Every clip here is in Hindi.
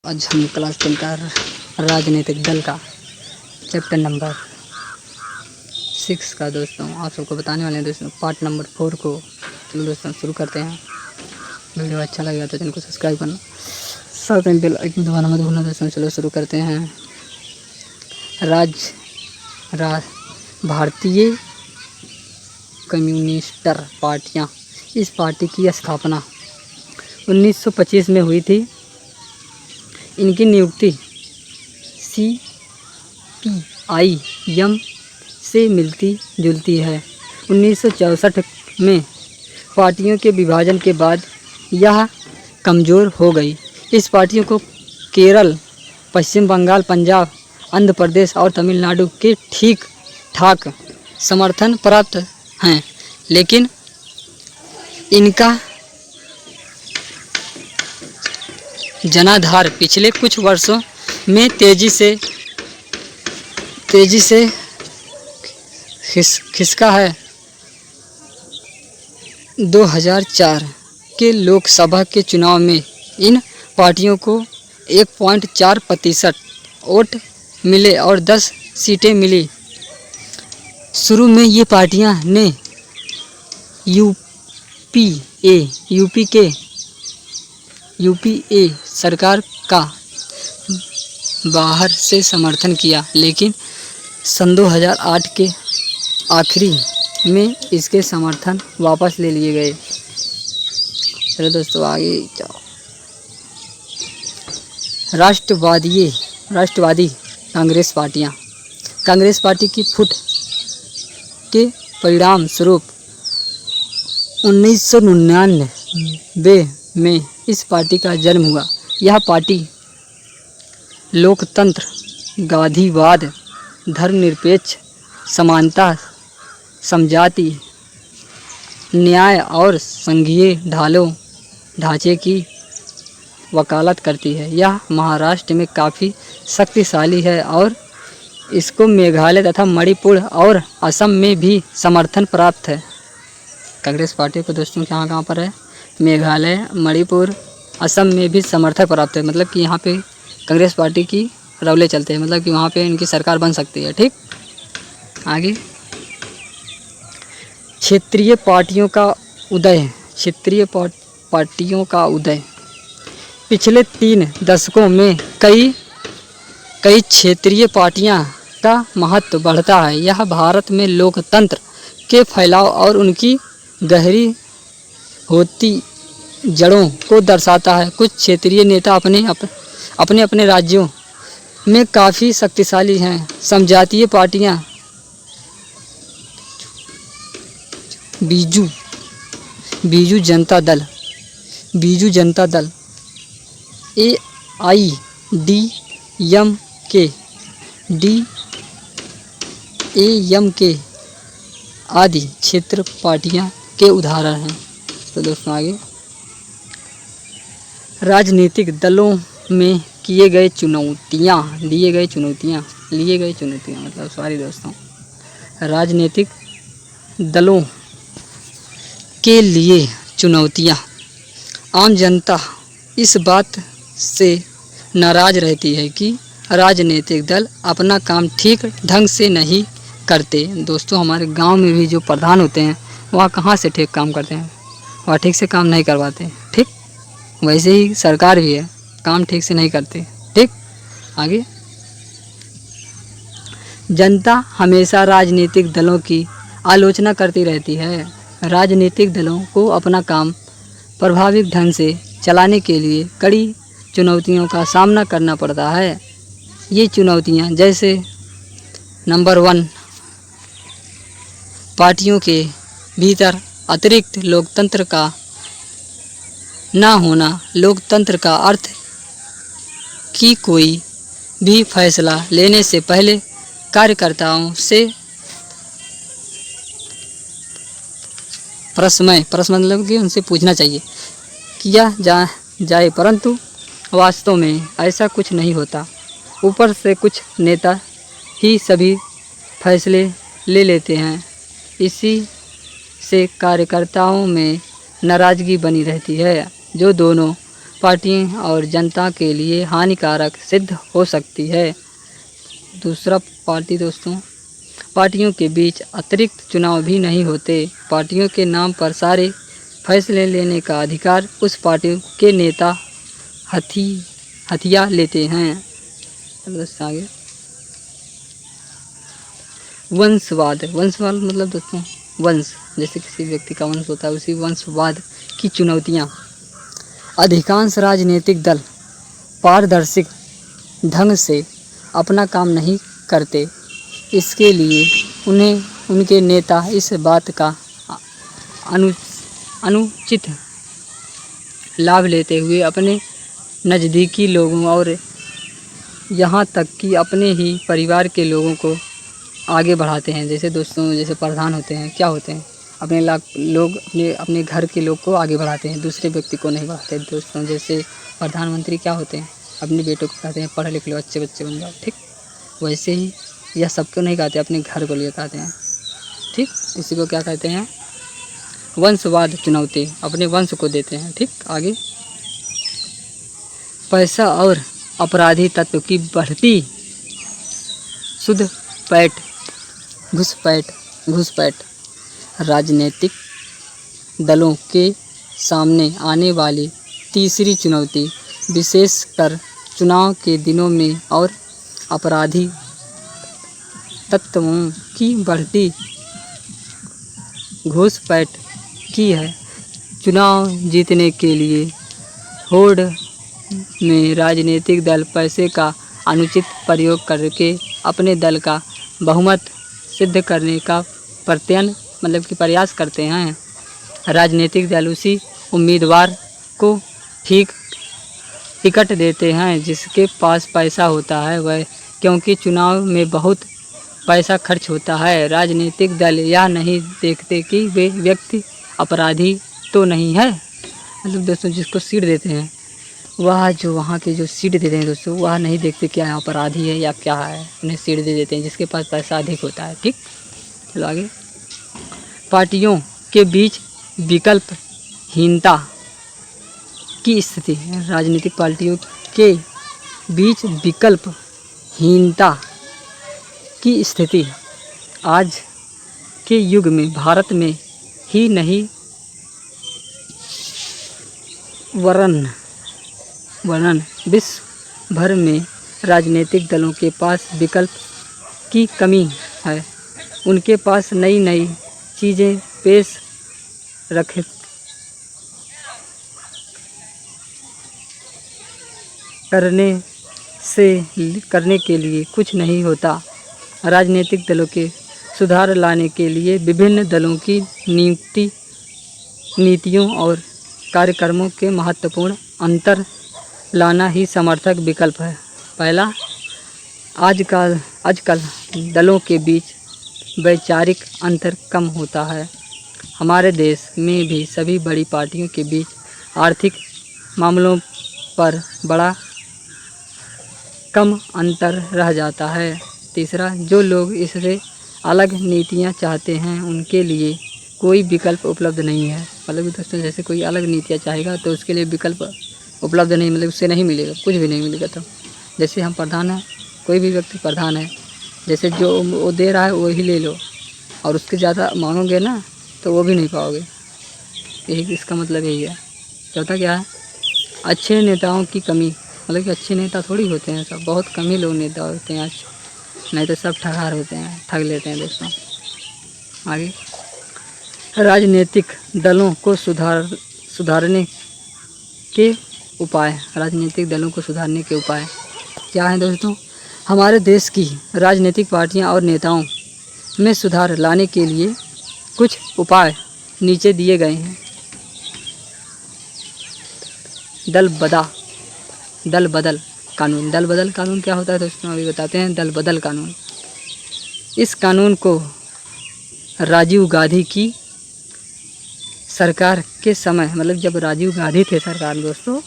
आज हम क्लास 10 का राजनीतिक दल का चैप्टर नंबर 6 का दोस्तों आप सबको बताने वाले हैं दोस्तों पार्ट नंबर 4 को। चलो दोस्तों शुरू करते हैं। वीडियो अच्छा लगेगा तो चैनल को सब्सक्राइब करना, साथ में बेल आइकन दबाना मत भूलना दोस्तों। चलो शुरू करते हैं। भारतीय कम्युनिस्ट पार्टियाँ। इस पार्टी की स्थापना 1925 में हुई थी। इनकी नियुक्ति CPIM से मिलती जुलती है। 1964 में पार्टियों के विभाजन के बाद यह कमज़ोर हो गई। इस पार्टियों को केरल, पश्चिम बंगाल, पंजाब, आंध्र प्रदेश और तमिलनाडु के ठीक ठाक समर्थन प्राप्त हैं, लेकिन इनका जनाधार पिछले कुछ वर्षों में तेजी से खिसका है। 2004 के लोकसभा के चुनाव में इन पार्टियों को 1.4% वोट मिले और 10 सीटें मिली। शुरू में ये पार्टियां ने यूपीए सरकार का बाहर से समर्थन किया, लेकिन सन 2008 के आखिरी में इसके समर्थन वापस ले लिए गए। चलो दोस्तों आगे जाओ। राष्ट्रवादी कांग्रेस पार्टियाँ। कांग्रेस पार्टी की फूट के परिणाम स्वरूप 1999 में इस पार्टी का जन्म हुआ। यह पार्टी लोकतंत्र, गांधीवाद, धर्मनिरपेक्ष, समानता, समझाती, न्याय और संघीय ढांचे की वकालत करती है। यह महाराष्ट्र में काफ़ी शक्तिशाली है और इसको मेघालय तथा मणिपुर और असम में भी समर्थन प्राप्त है। कांग्रेस पार्टी को दोस्तों कहाँ पर है? मेघालय, मणिपुर, असम में भी समर्थन प्राप्त है। मतलब कि यहाँ पे कांग्रेस पार्टी की रौले चलते हैं, मतलब कि वहाँ पे इनकी सरकार बन सकती है। ठीक, आगे क्षेत्रीय पार्टियों का उदय। पिछले 3 दशकों में कई क्षेत्रीय पार्टियां का महत्व बढ़ता है। यह भारत में लोकतंत्र के फैलाव और उनकी गहरी होती जड़ों को दर्शाता है। कुछ क्षेत्रीय नेता अपने राज्यों में काफ़ी शक्तिशाली हैं। समझातीय पार्टियां बीजू जनता दल, AIAMK आदि क्षेत्र पार्टियां के उदाहरण हैं। तो दोस्तों आगे राजनीतिक दलों में लिए गए चुनौतियां मतलब सॉरी दोस्तों, राजनीतिक दलों के लिए चुनौतियां। आम जनता इस बात से नाराज़ रहती है कि राजनीतिक दल अपना काम ठीक ढंग से नहीं करते। दोस्तों हमारे गांव में भी जो प्रधान होते हैं वह कहाँ से ठीक काम करते हैं? वह ठीक से काम नहीं करवाते। ठीक, वैसे ही सरकार भी है, काम ठीक से नहीं करते। ठीक, आगे जनता हमेशा राजनीतिक दलों की आलोचना करती रहती है। राजनीतिक दलों को अपना काम प्रभावित ढंग से चलाने के लिए कड़ी चुनौतियों का सामना करना पड़ता है। ये चुनौतियां जैसे नंबर 1, पार्टियों के भीतर अतिरिक्त लोकतंत्र का ना होना। लोकतंत्र का अर्थ कि कोई भी फैसला लेने से पहले कार्यकर्ताओं से प्रश्न मतलब कि उनसे पूछना चाहिए किया जाए, परंतु वास्तव में ऐसा कुछ नहीं होता। ऊपर से कुछ नेता ही सभी फैसले ले लेते हैं। इसी से कार्यकर्ताओं में नाराज़गी बनी रहती है, जो दोनों पार्टियों और जनता के लिए हानिकारक सिद्ध हो सकती है। दूसरा पार्टी दोस्तों, पार्टियों के बीच अतिरिक्त चुनाव भी नहीं होते। पार्टियों के नाम पर सारे फैसले लेने का अधिकार उस पार्टी के नेता हथिया लेते हैं। दोस्तों आगे, वंशवाद। वंशवाद मतलब दोस्तों वंश, जैसे किसी व्यक्ति का वंश होता है, उसी वंशवाद की चुनौतियाँ। अधिकांश राजनीतिक दल पारदर्शी ढंग से अपना काम नहीं करते। इसके लिए उन्हें उनके नेता इस बात का अनुचित लाभ लेते हुए अपने नज़दीकी लोगों और यहाँ तक कि अपने ही परिवार के लोगों को आगे बढ़ाते हैं। जैसे दोस्तों, जैसे प्रधान होते हैं, क्या होते हैं, अपने लोग अपने घर के लोग को आगे बढ़ाते हैं, दूसरे व्यक्ति को नहीं बढ़ाते दोस्तों। जैसे प्रधानमंत्री क्या होते हैं, अपने बेटों को कहते हैं पढ़ लिख लो, अच्छे बच्चे बन जाओ, ठीक। वैसे ही यह सबको नहीं कहते, अपने घर को लिए कहते हैं, ठीक। इसी को क्या कहते हैं, वंशवाद चुनौती, अपने वंश को देते हैं, ठीक। आगे, पैसा और अपराधी तत्व की बढ़ती घुसपैठ राजनीतिक दलों के सामने आने वाली तीसरी चुनौती, विशेषकर चुनाव के दिनों में, और अपराधी तत्वों की बढ़ती घुसपैठ की है। चुनाव जीतने के लिए होड़ में राजनीतिक दल पैसे का अनुचित प्रयोग करके अपने दल का बहुमत सिद्ध करने का प्रयास करते हैं। राजनीतिक दल उसी उम्मीदवार को ठीक टिकट देते हैं जिसके पास पैसा होता है वह, क्योंकि चुनाव में बहुत पैसा खर्च होता है। राजनीतिक दल यह नहीं देखते कि वे व्यक्ति अपराधी तो नहीं है, मतलब दोस्तों जिसको सीट देते हैं वह, जो वहाँ के जो सीट देते हैं दोस्तों, वह नहीं देखते क्या अपराधी है या क्या है, उन्हें सीट दे देते हैं जिसके पास पैसा अधिक होता है, ठीक। चलो आगे, पार्टियों के बीच विकल्पहीनता की स्थिति। राजनीतिक पार्टियों के बीच विकल्पहीनता की स्थिति आज के युग में भारत में ही नहीं वरन विश्व भर में राजनीतिक दलों के पास विकल्प की कमी है। उनके पास नई नई चीज़ें पेश करने के लिए कुछ नहीं होता। राजनीतिक दलों के सुधार लाने के लिए विभिन्न दलों की नीतियों और कार्यक्रमों के महत्वपूर्ण अंतर लाना ही समर्थक विकल्प है। पहला, आजकल दलों के बीच वैचारिक अंतर कम होता है। हमारे देश में भी सभी बड़ी पार्टियों के बीच आर्थिक मामलों पर बड़ा कम अंतर रह जाता है। तीसरा, जो लोग इससे अलग नीतियां चाहते हैं उनके लिए कोई विकल्प उपलब्ध नहीं है। मतलब दोस्तों जैसे कोई अलग नीतियां चाहेगा तो उसके लिए विकल्प उपलब्ध नहीं, मतलब उससे नहीं मिलेगा, कुछ भी नहीं मिलेगा। तो जैसे हम प्रधान हैं, कोई भी व्यक्ति प्रधान है, जैसे जो वो दे रहा है वही ले लो, और उसके ज़्यादा मांगोगे ना तो वो भी नहीं पाओगे। यही इसका मतलब यही है। चौथा क्या है, अच्छे नेताओं की कमी। मतलब कि अच्छे नेता थोड़ी होते हैं सब, बहुत कम ही लोग नेता होते हैं, नहीं तो सब ठगार होते हैं, ठग लेते हैं दोस्तों। आगे, राजनीतिक दलों को सुधारने के उपाय। राजनीतिक दलों को सुधारने के उपाय क्या हैं दोस्तों? हमारे देश की राजनीतिक पार्टियां और नेताओं में सुधार लाने के लिए कुछ उपाय नीचे दिए गए हैं। दल बदल कानून। दल बदल कानून क्या होता है दोस्तों, अभी बताते हैं। दल बदल कानून, इस कानून को राजीव गांधी की सरकार के समय, मतलब जब राजीव गांधी थे सरकार दोस्तों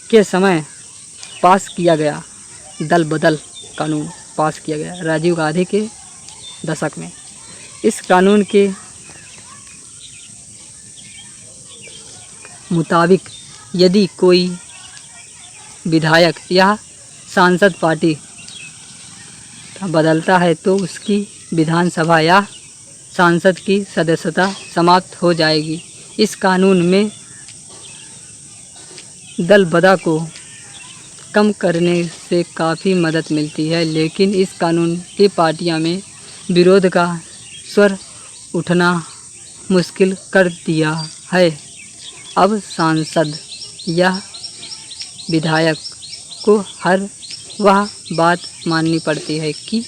के समय पास किया गया। दल बदल कानून पास किया गया राजीव गांधी के दशक में। इस कानून के मुताबिक यदि कोई विधायक या सांसद पार्टी बदलता है तो उसकी विधानसभा या सांसद की सदस्यता समाप्त हो जाएगी। इस कानून में दल बदल को कम करने से काफ़ी मदद मिलती है, लेकिन इस कानून की पार्टियां में विरोध का स्वर उठना मुश्किल कर दिया है। अब सांसद या विधायक को हर वह बात माननी पड़ती है कि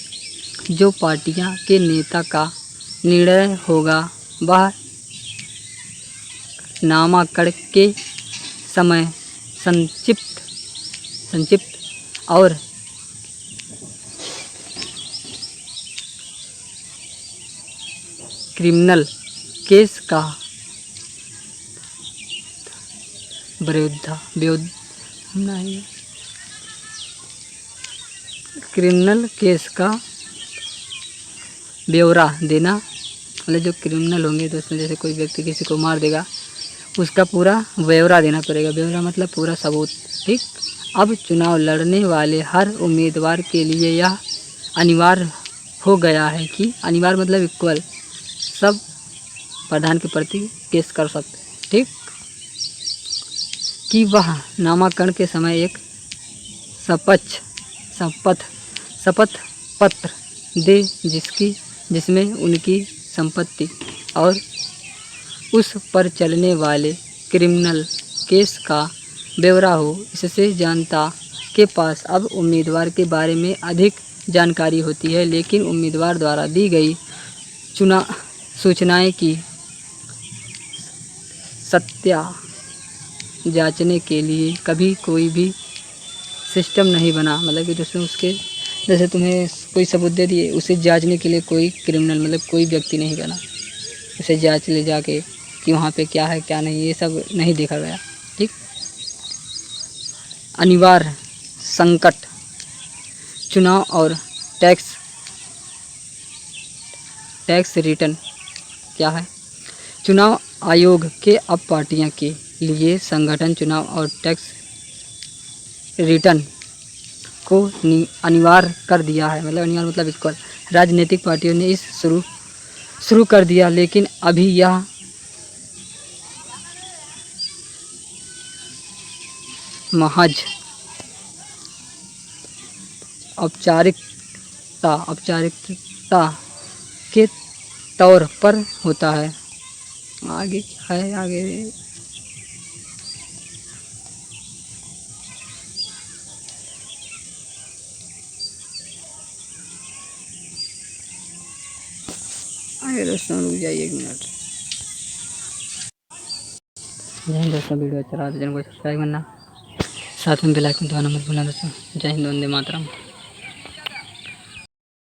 जो पार्टियां के नेता का निर्णय होगा। वह नामांकन के समय संक्षिप्त और क्रिमिनल केस का क्रिमिनल केस का ब्यौरा देना, मतलब जो क्रिमिनल होंगे तो उसमें जैसे कोई व्यक्ति किसी को मार देगा उसका पूरा ब्यौरा देना पड़ेगा। ब्यौरा मतलब पूरा सबूत। ठीक। अब चुनाव लड़ने वाले हर उम्मीदवार के लिए यह अनिवार्य हो गया है कि अनिवार्य मतलब इक्वल, सब प्रधान के प्रति केस कर सकते हैं। ठीक। कि वह नामांकन के समय एक शपथ पत्र दे जिसमें उनकी संपत्ति और उस पर चलने वाले क्रिमिनल केस का ब्यौरा हो। इससे जनता के पास अब उम्मीदवार के बारे में अधिक जानकारी होती है, लेकिन उम्मीदवार द्वारा दी गई सूचनाएं की सत्या जांचने के लिए कभी कोई भी सिस्टम नहीं बना। मतलब कि जिसमें उसके जैसे तुम्हें कोई सबूत दे दिए, उसे जांचने के लिए कोई क्रिमिनल मतलब कोई व्यक्ति नहीं बना, उसे जांच ले जाके कि वहाँ पे क्या है क्या नहीं, ये सब नहीं देखा गया। ठीक। अनिवार्य संकट चुनाव और टैक्स रिटर्न क्या है। चुनाव आयोग के अब पार्टियां के लिए संगठन चुनाव और टैक्स रिटर्न को अनिवार्य कर दिया है। मतलब अनिवार्य मतलब इक्वल। राजनीतिक पार्टियों ने इस शुरू कर दिया, लेकिन अभी यह महज औपचारिकता के तौर पर होता है। आगे क्या है आगे दोस्तों रुक जाइए 1 मिनट। जय हिंद दोस्तों, वीडियो अच्छा रहा तो चैनल को सब्सक्राइब करना, साथ में बेल आइकन दबाना मत भूलना दोस्तों। जय हिंद, वंदे मातरम।